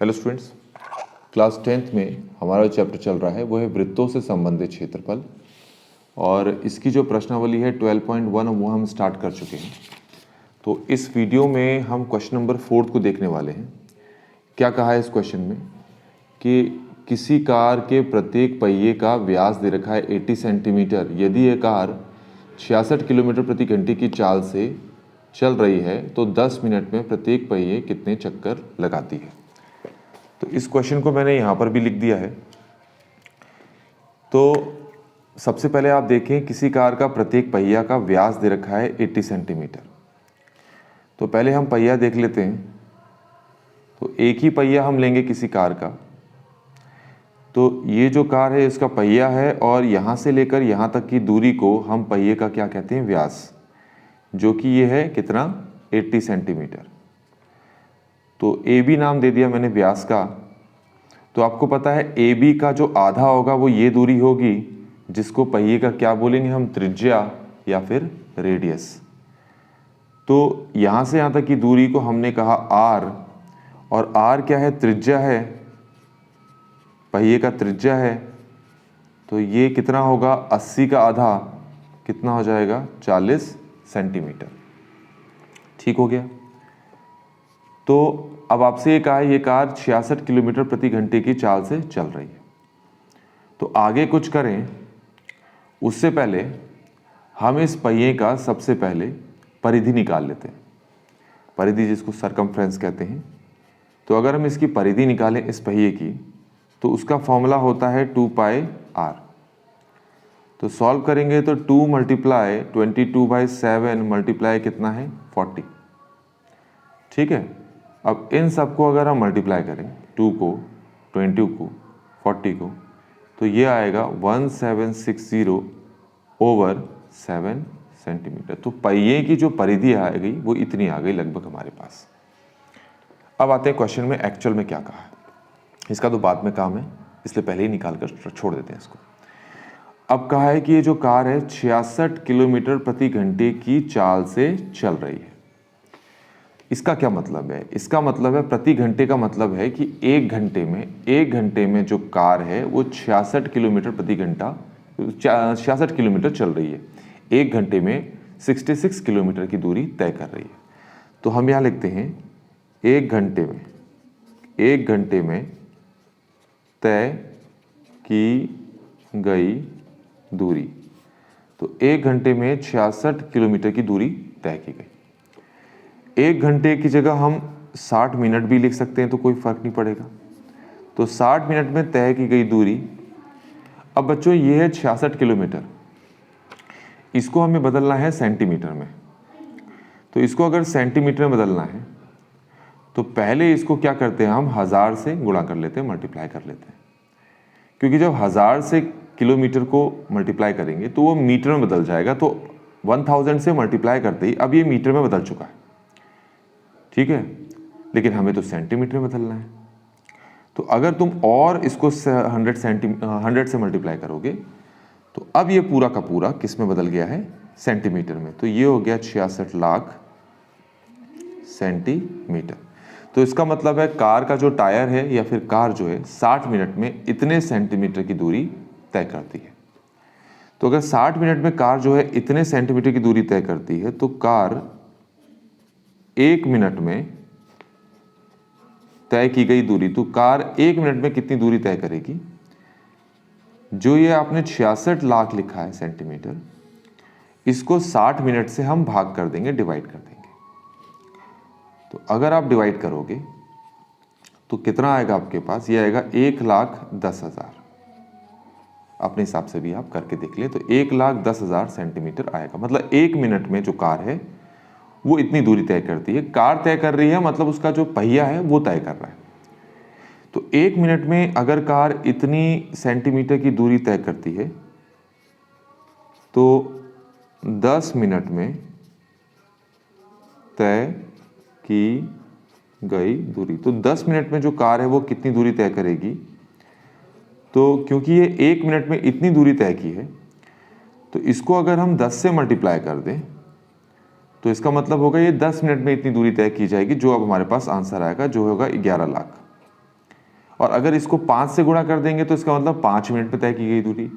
Hello students, class 10th में हमारा chapter चल रहा है वो है वृत्तों से संबंधित क्षेत्रफल। और इसकी जो प्रश्नावली है 12.1 वो हम स्टार्ट कर चुके हैं। तो इस वीडियो में हम क्वेश्चन नंबर 4 को देखने वाले हैं। क्या कहा है इस क्वेश्चन में कि किसी कार के प्रत्येक पहिए का व्यास दे रखा है 80 सेंटीमीटर। यदि यह कार 66 किलोमीटर प्रति घंटे की चाल से चल रही है तो 10 मिनट में प्रत्येक पहिए कितने चक्कर लगाती है। तो इस क्वेश्चन को मैंने यहाँ पर भी लिख दिया है। तो सबसे पहले आप देखें, किसी कार का प्रत्येक पहिया का व्यास दे रखा है 80 सेंटीमीटर। तो पहले हम पहिया देख लेते हैं। तो एक ही पहिया हम लेंगे किसी कार का। तो ये जो कार है इसका पहिया है और यहाँ से लेकर यहाँ तक की दूरी को हम पहिए का क्या कहते हैं, व्यास, जो कि ये है कितना, 80 सेंटीमीटर। तो ए बी नाम दे दिया मैंने व्यास का। तो आपको पता है ए बी का जो आधा होगा वो ये दूरी होगी, जिसको पहिए का क्या बोलेंगे हम, त्रिज्या या फिर रेडियस। तो यहाँ से यहाँ तक की दूरी को हमने कहा आर, और आर क्या है, त्रिज्या है, पहिए का त्रिज्या है। तो ये कितना होगा, 80 का आधा कितना हो जाएगा, 40 सेंटीमीटर। ठीक हो गया। तो अब आपसे ये कहा है ये कार 66 किलोमीटर प्रति घंटे की चाल से चल रही है। तो आगे कुछ करें उससे पहले हम इस पहिए का सबसे पहले परिधि निकाल लेते हैं। परिधि जिसको सरकमफ्रेंस कहते हैं। तो अगर हम इसकी परिधि निकालें इस पहिए की, तो उसका फॉर्मूला होता है 2 पाई आर। तो सॉल्व करेंगे तो 2 मल्टीप्लाई 22/7 मल्टीप्लाई कितना है, 40। ठीक है। अब इन सबको अगर हम मल्टीप्लाई करें, 2 को, 20 को, 40 को, तो ये आएगा 1760/7 सेंटीमीटर। तो पहिए की जो परिधि आ गई वो इतनी आ गई लगभग हमारे पास। अब आते हैं क्वेश्चन में एक्चुअल में क्या कहा है। इसका तो बाद में काम है, इसलिए पहले ही निकाल कर छोड़ देते हैं इसको। अब कहा है कि ये जो कार है 66 किलोमीटर प्रति घंटे की चाल से चल रही है। इसका क्या मतलब है, इसका मतलब है प्रति घंटे का मतलब है कि एक घंटे में जो कार है वो 66 किलोमीटर प्रति घंटा 66 किलोमीटर चल रही है। एक घंटे में 66 किलोमीटर की दूरी तय कर रही है। तो हम यहाँ लिखते हैं एक घंटे में तय की गई दूरी। तो एक घंटे में 66 किलोमीटर की दूरी तय की गई। एक घंटे की जगह हम 60 मिनट भी लिख सकते हैं, तो कोई फर्क नहीं पड़ेगा। तो 60 मिनट में तय की गई दूरी। अब बच्चों ये है 66 किलोमीटर, इसको हमें बदलना है सेंटीमीटर में। तो इसको अगर सेंटीमीटर में बदलना है तो पहले इसको क्या करते हैं, हम 1000 से गुणा कर लेते हैं, मल्टीप्लाई कर लेते हैं। क्योंकि जब 1000 से किलोमीटर को मल्टीप्लाई करेंगे तो वो मीटर में बदल जाएगा। तो 1000 से मल्टीप्लाई करते ही अब ये मीटर में बदल चुका है। ठीक है, लेकिन हमें तो सेंटीमीटर में बदलना है। तो अगर तुम और इसको 100 से मल्टीप्लाई करोगे तो अब ये पूरा का पूरा किस में बदल गया है, सेंटीमीटर में। तो ये हो गया 66 लाख सेंटीमीटर। तो इसका मतलब है कार का जो टायर है या फिर कार जो है 60 मिनट में इतने सेंटीमीटर की दूरी तय करती है। तो अगर 60 मिनट में कार जो है इतने सेंटीमीटर की दूरी तय करती है तो कार 1 मिनट में तय की गई दूरी, तो कार 1 मिनट में कितनी दूरी तय करेगी। जो ये आपने 66 लाख लिखा है सेंटीमीटर, इसको 60 मिनट से हम भाग कर देंगे, डिवाइड कर देंगे। तो अगर आप डिवाइड करोगे तो कितना आएगा आपके पास, ये आएगा 1,10,000। अपने हिसाब से भी आप करके देख लें। तो 1,10,000 सेंटीमीटर आएगा। मतलब 1 मिनट में जो कार है वो इतनी दूरी तय करती है। कार तय कर रही है मतलब उसका जो पहिया है वो तय कर रहा है। तो 1 मिनट में अगर कार इतनी सेंटीमीटर की दूरी तय करती है तो 10 मिनट में तय की गई दूरी। तो 10 मिनट में जो कार है वो कितनी दूरी तय करेगी। तो क्योंकि ये 1 मिनट में इतनी दूरी तय की है तो इसको अगर हम 10 से मल्टीप्लाई कर दें तो इसका मतलब होगा ये 10 मिनट में इतनी दूरी तय की जाएगी, जो अब हमारे पास आंसर आएगा, जो होगा 11 लाख। और अगर इसको 5 से गुणा कर देंगे तो इसका मतलब 5 मिनट में तय की गई दूरी।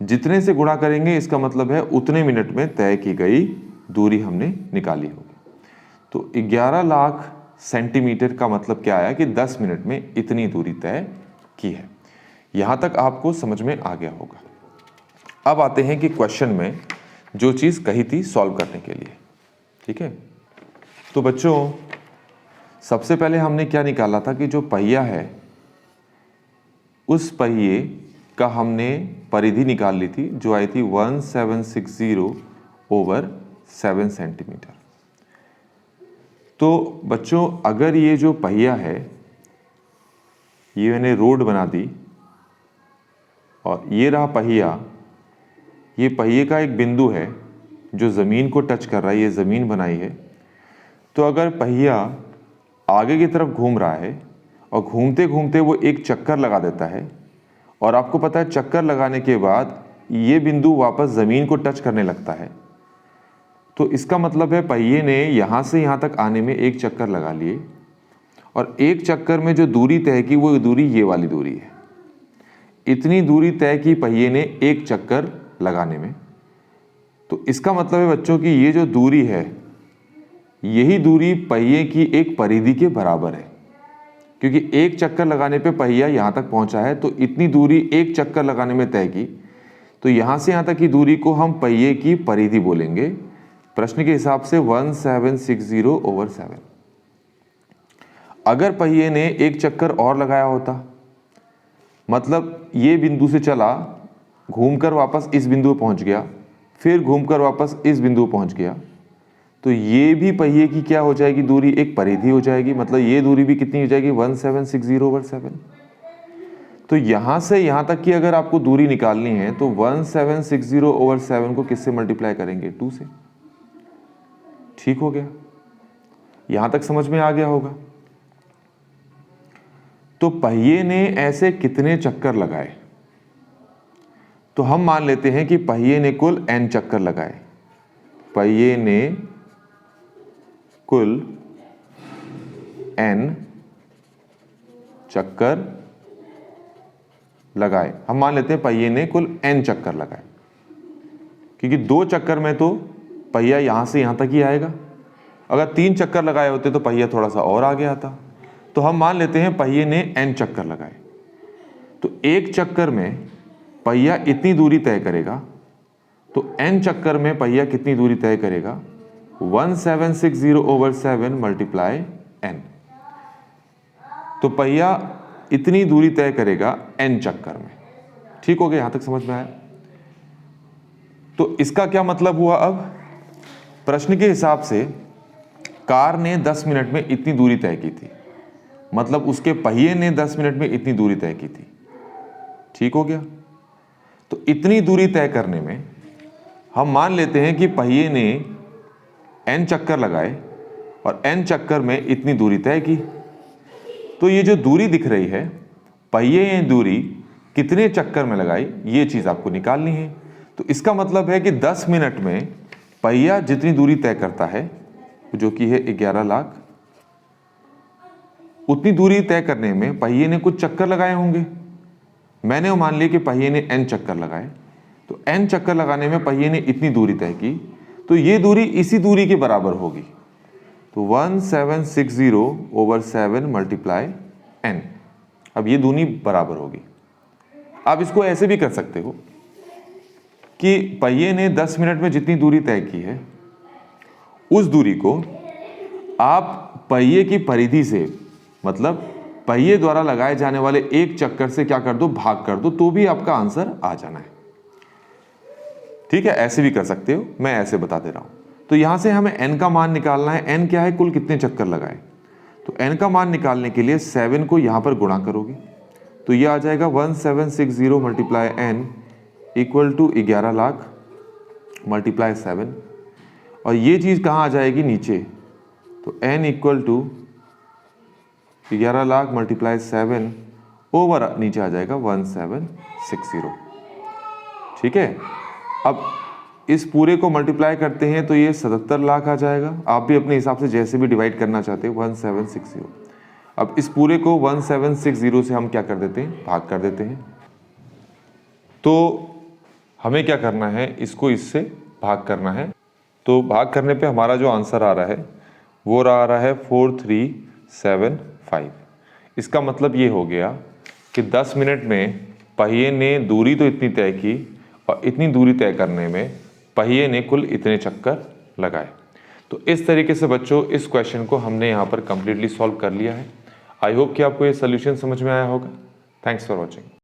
जितने से गुणा करेंगे इसका मतलब है उतने मिनट में तय की गई दूरी हमने निकाली होगी। तो 11 लाख सेंटीमीटर का मतलब क्या आया कि 10 मिनट में इतनी दूरी तय की है। यहां तक आपको समझ में आ गया होगा। अब आते हैं कि क्वेश्चन में जो चीज कही थी सॉल्व करने के लिए। ठीक है, तो बच्चों सबसे पहले हमने क्या निकाला था कि जो पहिया है उस पहिए का हमने परिधि निकाल ली थी जो आई थी 1760/7 सेंटीमीटर। तो बच्चों अगर ये जो पहिया है ये मैंने रोड बना दी और ये रहा पहिया, ये पहिए का एक बिंदु है जो ज़मीन को टच कर रहा है, ये ज़मीन बनाई है। तो अगर पहिया आगे की तरफ घूम रहा है और घूमते घूमते वो एक चक्कर लगा देता है और आपको पता है चक्कर लगाने के बाद ये बिंदु वापस ज़मीन को टच करने लगता है, तो इसका मतलब है पहिए ने यहाँ से यहाँ तक आने में एक चक्कर लगा लिए और एक चक्कर में जो दूरी तय की वो दूरी ये वाली दूरी है। इतनी दूरी तय की पहिए ने एक चक्कर लगाने में। तो इसका मतलब है बच्चों की ये जो दूरी है यही दूरी पहिए की एक परिधि के बराबर है, क्योंकि एक चक्कर लगाने पे पहिया यहाँ तक पहुँचा है। तो इतनी दूरी एक चक्कर लगाने में तय की, तो यहाँ से यहाँ तक की दूरी को हम पहिए की परिधि बोलेंगे। प्रश्न के हिसाब से 1760/7। अगर पहिए ने एक चक्कर और लगाया होता, मतलब ये बिंदु से चला, घूमकर वापस इस बिंदु पर पहुंच गया, फिर घूमकर वापस इस बिंदु पर पहुंच गया, तो ये भी पहिए की क्या हो जाएगी दूरी, एक परिधि हो जाएगी। मतलब ये दूरी भी कितनी हो जाएगी 1760/7। तो यहां से यहां तक की अगर आपको दूरी निकालनी है तो 1760/7 को किससे मल्टीप्लाई करेंगे, 2 से। ठीक हो गया, यहां तक समझ में आ गया होगा। तो पहिए ने ऐसे कितने चक्कर लगाए, तो हम मान लेते हैं कि पहिए ने कुल n चक्कर लगाए। पहिए ने कुल n चक्कर लगाए। हम मान लेते हैं पहिए ने कुल n चक्कर लगाए, क्योंकि 2 चक्कर में तो पहिया यहां से यहां तक ही आएगा। अगर 3 चक्कर लगाए होते तो पहिया थोड़ा सा और आगे आता। तो हम मान लेते हैं पहिए ने n चक्कर लगाए। तो एक चक्कर में पहिया इतनी दूरी तय करेगा, तो n चक्कर में पहिया कितनी दूरी तय करेगा, 1760/7 मल्टीप्लाई n। तो पहिया इतनी दूरी तय करेगा n चक्कर में। ठीक हो गया, यहां तक समझ में आया। तो इसका क्या मतलब हुआ, अब प्रश्न के हिसाब से कार ने 10 मिनट में इतनी दूरी तय की थी, मतलब उसके पहिए ने 10 मिनट में इतनी दूरी तय की थी। ठीक हो गया। तो इतनी दूरी तय करने में हम मान लेते हैं कि पहिए ने n चक्कर लगाए और n चक्कर में इतनी दूरी तय की। तो ये जो दूरी दिख रही है, पहिए ये दूरी कितने चक्कर में लगाई, ये चीज आपको निकालनी है। तो इसका मतलब है कि 10 मिनट में पहिया जितनी दूरी तय करता है, जो कि है 11 लाख, उतनी दूरी तय करने में पहिए ने कुछ चक्कर लगाए होंगे। मैंने मान लिया कि पहिए ने n चक्कर लगाए, तो n चक्कर लगाने में पहिए ने इतनी दूरी तय की, तो ये दूरी इसी दूरी के बराबर होगी। तो 1760/7 मल्टीप्लाई n। अब ये दूरी बराबर होगी। आप इसको ऐसे भी कर सकते हो कि पहिए ने 10 मिनट में जितनी दूरी तय की है, उस दूरी को आप पहिए की परिधि से, मतलब पहिए द्वारा लगाए जाने वाले एक चक्कर से क्या कर दो, भाग कर दो, तो भी आपका आंसर आ जाना है। ठीक है, ऐसे भी कर सकते हो, मैं ऐसे बता दे रहा हूं। तो यहां से हमें n का मान निकालना है। n क्या है, कुल कितने चक्कर लगाए। तो n का मान निकालने के लिए 7 को यहां पर गुणा करोगे, तो यह आ जाएगा 1760 multiply n equal to 11 lakh multiply 7। और ये चीज कहां आ जाएगी, नीचे। तो n equal to 11 lakh multiply 7 over नीचे आ जाएगा 1760। ठीक है, अब इस पूरे को मल्टीप्लाई करते हैं तो ये 77 लाख आ जाएगा। आप भी अपने हिसाब से जैसे भी डिवाइड करना चाहते हो 1760। अब इस पूरे को 1760 से हम क्या कर देते हैं, भाग कर देते हैं। तो हमें क्या करना है, इसको इससे भाग करना है। तो भाग करने पे हमारा जो आंसर आ रहा है वो आ रहा है 4375। इसका मतलब ये हो गया कि 10 मिनट में पहिए ने दूरी तो इतनी तय की और इतनी दूरी तय करने में पहिए ने कुल इतने चक्कर लगाए। तो इस तरीके से बच्चों इस क्वेश्चन को हमने यहाँ पर कंप्लीटली सॉल्व कर लिया है। आई होप कि आपको ये सोल्यूशन समझ में आया होगा। Thanks for watching.